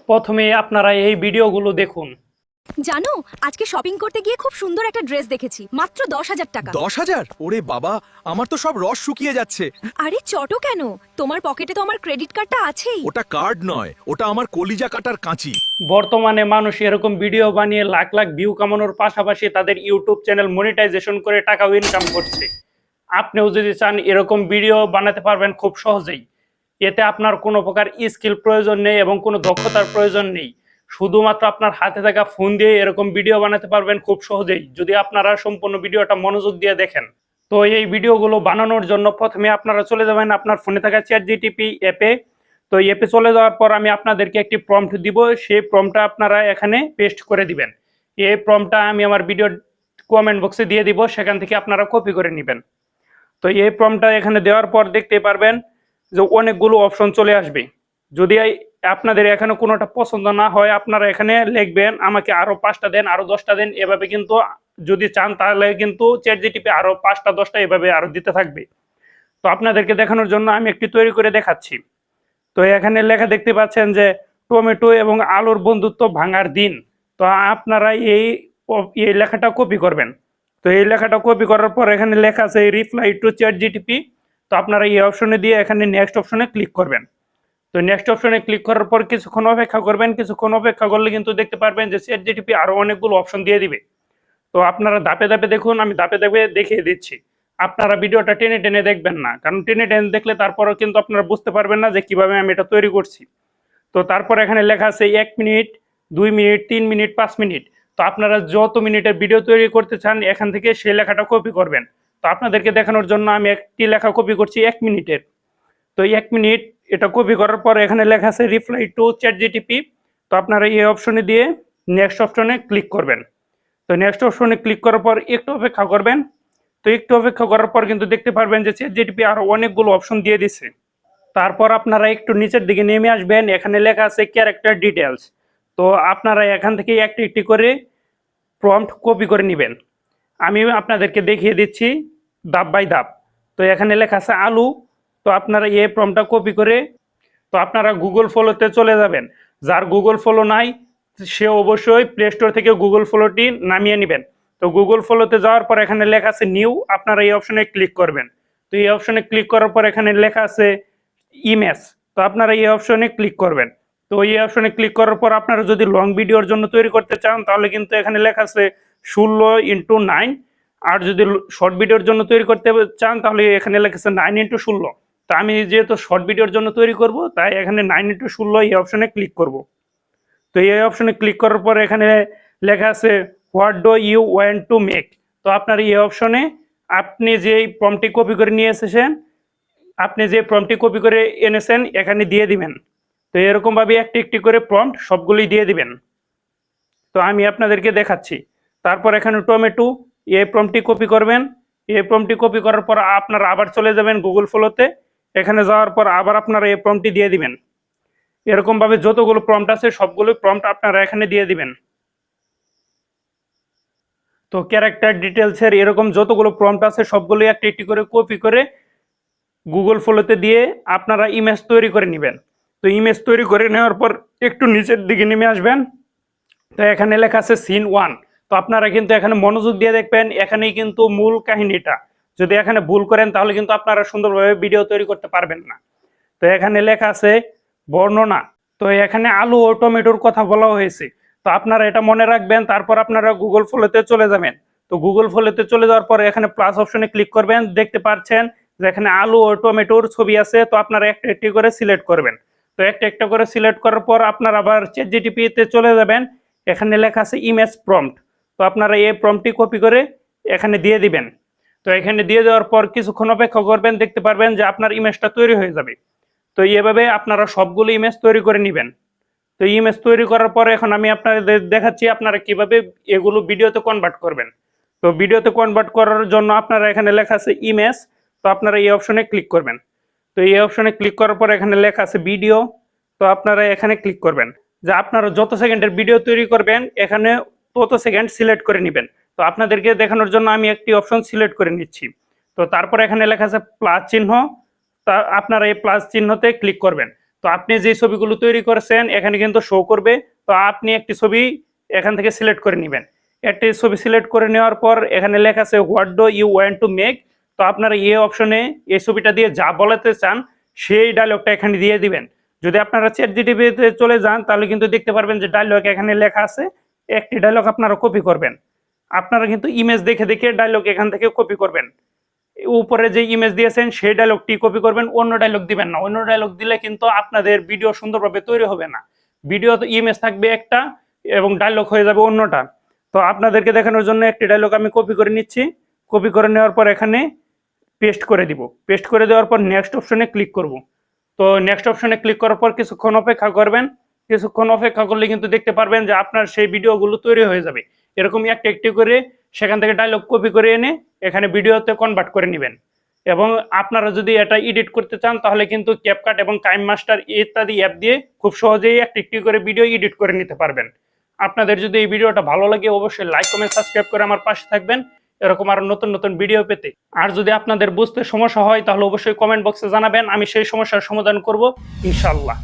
প্রথমে আপনারা এই ভিডিওগুলো দেখুন। জানো, আজকে শপিং করতে গিয়ে খুব সুন্দর একটা ড্রেস দেখেছি, মাত্র 10,000 টাকা। 10,000? ওরে বাবা, আমার তো সব রস শুকিয়ে যাচ্ছে। আরে চটো কেন, তোমার পকেটে তো আমার ক্রেডিট কার্ডটা আছেই। ওটা কার্ড নয়, ওটা আমার কলিজা কাটার কাঁচি। বর্তমানে মানুষ এরকম ভিডিও বানিয়ে লাখ লাখ ভিউ কামানোর পাশাপাশি তাদের ইউটিউব চ্যানেল মনিটাইজেশন করে টাকাও ইনকাম করছে। আপনিও যদি চান এরকম ভিডিও বানাতে পারবেন খুব সহজেই। এতে আপনার কোনো প্রকার স্কিল প্রয়োজন নেই এবং কোনো দক্ষতার প্রয়োজন নেই। শুধুমাত্র আপনার হাতে থাকা ফোন দিয়ে এরকম ভিডিও বানাতে পারবেন খুব সহজেই, যদি আপনারা সম্পূর্ণ ভিডিওটা মনোযোগ দিয়ে দেখেন। তো এই ভিডিওগুলো বানানোর জন্য প্রথমে আপনারা চলে যাবেন আপনার ফোনে থাকা চ্যাটজিপিটি অ্যাপে। তো এই অ্যাপে চলে যাওয়ার পর আমি আপনাদেরকে একটি প্রম্পট দিব, সেই প্রম্পটটা আপনারা এখানে পেস্ট করে দিবেন। এই প্রম্পটটা আমি আমার ভিডিও কমেন্ট বক্সে দিয়ে দিব, সেখান থেকে আপনারা কপি করে নেবেন। তো এই প্রম্পটটা এখানে দেওয়ার পর দেখতে পারবেন যে অনেকগুলো অপশন চলে আসবে। যদি আপনাদের এখানে কোনোটা পছন্দ না হয়, আপনারা এখানে লিখবেন আমাকে আরো 5টা দেন, আরো 10টা দেন, এভাবে কিন্তু যদি চান তাহলে কিন্তু চ্যাটজিপিটি আরো 5টা 10টা এভাবে আরো দিতে থাকবে। তো আপনাদেরকে দেখানোর জন্য আমি একটি তৈরি করে দেখাচ্ছি। তো এখানে লেখা দেখতে পাচ্ছেন যে টমেটো এবং আলুর বন্ধুত্ব ভাঙার দিন। তো আপনারা এই লেখাটা কপি করবেন। তো এই লেখাটা কপি করার পর এখানে লেখা আছে রিপ্লাই টু চ্যাটজিপিটি। তো আপনারা এই অপশনে দিয়ে এখানে নেক্সট অপশনে ক্লিক করবেন। তো নেক্সট অপশনে ক্লিক করার পর কিছুক্ষণ অপেক্ষা করবেন। কিছুক্ষণ অপেক্ষা করলে কিন্তু দেখতে পারবেন যে চ্যাটজিপিটি আরো অনেকগুলো অপশন দিয়ে দিবে। তো আপনারা ধাপে ধাপে দেখুন, আমি ধাপে ধাপে দেখিয়ে দিচ্ছি। আপনারা ভিডিওটা টেনে টেনে দেখবেন না, কারণ টেনে টেনে দেখলে তারপরও কিন্তু আপনারা বুঝতে পারবেন না যে কিভাবে আমি এটা তৈরি করছি। তো তারপর এখানে লেখা আছে 1 মিনিট, 2 মিনিট, 3 মিনিট, 5 মিনিট। তো আপনারা যত মিনিটের ভিডিও তৈরি করতে চান এখান থেকে সেই লেখাটা কপি করবেন। তো আপনাদেরকে দেখানোর জন্য আমি একটি লেখা কপি করছি 1 মিনিটের। তো 1 মিনিট এটা কপি করার পর এখানে লেখা আছে রিপ্লাই টু চ্যাটজিপিটি। তো আপনারা এই অপশনে দিয়ে নেক্সট অপশনে ক্লিক করবেন। তো নেক্সট অপশনে ক্লিক করার পর একটু অপেক্ষা করবেন। তো একটু অপেক্ষা করার পর কিন্তু দেখতে পারবেন যে চ্যাটজিপিটি আরো অনেকগুলো অপশন দিয়ে দিছে। তারপর আপনারা একটু নিচের দিকে নেমে আসবেন, এখানে লেখা আছে ক্যারেক্টার ডিটেলস। তো আপনারা এখান থেকে একটি একটি করে প্রম্পট কপি করে নেবেন। আমি আপনাদেরকে দেখিয়ে দিচ্ছি ধাপ বাই ধাপ। তো এখানে লেখা আছে আলু। তো আপনারা এই প্রম্পটটা কপি করে তো আপনারা গুগল ফলোতে চলে যাবেন। যার গুগল ফলো নাই সে অবশ্যই প্লে স্টোর থেকে গুগল ফলোটি নামিয়ে নেবেন। তো গুগল ফলোতে যাওয়ার পর এখানে লেখা আছে নিউ, আপনারা এই অপশনে ক্লিক করবেন। তো এই অপশনে ক্লিক করার পর এখানে লেখা আছে ইমেজ। তো আপনারা এই অপশনে ক্লিক করবেন। তো এই অপশনে ক্লিক করার পর আপনারা যদি লং ভিডিওর জন্য তৈরি করতে চান তাহলে কিন্তু এখানে লেখা আছে 16x9। আর যদি শর্ট ভিডিওর জন্য তৈরি করতে চান তাহলে এখানে লেখা আছে 9x16। তো আমি যেহেতু শর্ট ভিডিওর জন্য তৈরি করব তাই এখানে 9x16 এই অপশনে ক্লিক করব। তো এই অপশনে ক্লিক করার পর এখানে লেখা আছে what do you want to make. তো আপনার এই অপশনে আপনি যে প্রম্পটটি কপি করে নিয়ে এসেছেন, আপনি যে প্রম্পটটি কপি করে এনেছেন এখানে দিয়ে দিবেন। তো এরকমভাবে একটি একটি করে প্রম্পট সবগুলি দিয়ে দিবেন। তো আমি আপনাদেরকে দেখাচ্ছি। তারপর এখানে টমেটো, এই প্রম্পটটি কপি করবেন। এই প্রম্পটটি কপি করার পর আপনারা আবার চলে যাবেন গুগল ফলোতে। এখানে যাওয়ার পর আবার আপনারা এই প্রম্পটটি দিয়ে দিবেন। এরকমভাবে যতগুলো প্রম্পট আছে সবগুলো প্রম্পট আপনারা এখানে দিয়ে দিবেন। তো ক্যারেক্টার ডিটেলসের এরকম যতগুলো প্রম্পট আছে সবগুলো একটি একটি করে কপি করে গুগল ফলোতে দিয়ে আপনারা ইমেজ তৈরি করে নেবেন। তো ইমেজ তৈরি করে নেওয়ার পর একটু নিচের দিকে নেমে আসবেন। তো এখানে লেখা আছে সিন 1। তো আপনারা কিন্তু এখানে মনোযোগ দিয়ে দেখবেন, এখানেই কিন্তু মূল কাহিনীটা। যদি এখানে ভুল করেন তাহলে কিন্তু আপনারা সুন্দরভাবে ভিডিও তৈরি করতে পারবেন না। তো এখানে লেখা আছে বর্ণনা। তো এখানে আলু ও টমেটোর কথা বলা হয়েছে। তো আপনারা এটা মনে রাখবেন। তারপর আপনারা গুগল ফলোতে চলে যাবেন। তো গুগল ফলোতে চলে যাওয়ার পর এখানে প্লাস অপশনে ক্লিক করবেন। দেখতে পাচ্ছেন যে এখানে আলু ও টমেটোর ছবি আছে। তো আপনারা একটা একটি করে সিলেক্ট করবেন। তো একটা একটা করে সিলেক্ট করার পর আপনারা আবার চ্যাটজিপিটিতে চলে যাবেন। এখানে লেখা আছে ইমেজ প্রম্পট। তো আপনারা এই প্রম্পটটি কপি করে এখানে দিয়ে দিবেন। তো এখানে দিয়ে দেওয়ার পর কিছুক্ষণ অপেক্ষা করবেন, দেখতে পারবেন যে আপনার ইমেজটা তৈরি হয়ে যাবে। তো এভাবে আপনারা সবগুলো ইমেজ তৈরি করে নেবেন। তো ইমেজ তৈরি করার পর এখন আমি আপনাদের দেখাচ্ছি আপনারা কিভাবে এগুলো ভিডিওতে কনভার্ট করবেন। তো ভিডিওতে কনভার্ট করার জন্য আপনারা এখানে লেখা আছে ইমেজ। তো আপনারা এই অপশনে ক্লিক করবেন। তো এই অপশনে ক্লিক করার পর এখানে লেখা আছে ভিডিও। তো আপনারা এখানে ক্লিক করবেন। যে আপনারা যত সেকেন্ডের ভিডিও তৈরি করবেন এখানে তত সেকেন্ড সিলেক্ট করে নেবেন। তো আপনাদেরকে দেখানোর জন্য আমি একটি অপশন সিলেক্ট করে নিচ্ছি। তো তারপর এখানে লেখা আছে প্লাস চিহ্ন। তা আপনারা এই প্লাস চিহ্নতে ক্লিক করবেন। তো আপনি যে ছবিগুলো তৈরি করেছেন এখানে কিন্তু শো করবে। তো আপনি একটি ছবি এখান থেকে সিলেক্ট করে নেবেন। একটি ছবি সিলেক্ট করে নেওয়ার পর এখানে লেখা আছে what do you want to make. তো আপনারা এই অপশনে এই ছবিটা দিয়ে যা বলাতে চান সেই ডায়লগটা এখানে দিয়ে দিবেন। যদি আপনারা চ্যাটজিপিটিতে চলে যান তাহলে কিন্তু দেখতে পারবেন যে ডায়লগ এখানে লেখা আছে, একটি ডায়লগ আপনারা কপি করবেন। আপনারা কিন্তু ইমেজ দেখে দেখে ডায়লগ এখান থেকে কপি করবেন। উপরে যে ইমেজ দিয়েছেন সেই ডায়লগটি কপি করবেন, অন্য ডায়লগ দিবেন না। অন্য ডায়লগ দিলে কিন্তু আপনাদের ভিডিও সুন্দরভাবে তৈরি হবে না। ভিডিও তো ইমেজ থাকবে একটা এবং ডায়লগ হয়ে যাবে অন্যটা। তো আপনাদেরকে দেখানোর জন্য একটি ডায়লগ আমি কপি করে নিচ্ছি। কপি করে নেওয়ার পর এখানে পেস্ট করে দিব। পেস্ট করে দেওয়ার পর নেক্সট অপশনে ক্লিক করব। তো নেক্সট অপশনে ক্লিক করার পর কিছুক্ষণ অপেক্ষা করবেন। কিছুক্ষণ অপেক্ষা করলে কিন্তু দেখতে পারবেন যে আপনার সেই ভিডিওগুলো তৈরি হয়ে যাবে। এরকমই একটি একটি করে সেখান থেকে ডায়লগ কপি করে এনে এখানে ভিডিওতে কনভার্ট করে নেবেন। এবং আপনারা যদি এটা এডিট করতে চান তাহলে কিন্তু ক্যাপকাট এবং কাইম মাস্টার ইত্যাদি অ্যাপ দিয়ে খুব সহজেই একটি একটি করে ভিডিও এডিট করে নিতে পারবেন। আপনাদের যদি এই ভিডিওটা ভালো লাগে অবশ্যই লাইক কমেন্ট সাবস্ক্রাইব করে আমার পাশে থাকবেন এরকম আরো নতুন নতুন ভিডিও পেতে। আর যদি আপনাদের বুঝতে সমস্যা হয় তাহলে অবশ্যই কমেন্ট বক্সে জানাবেন, আমি সেই সমস্যার সমাধান করব ইনশাআল্লাহ।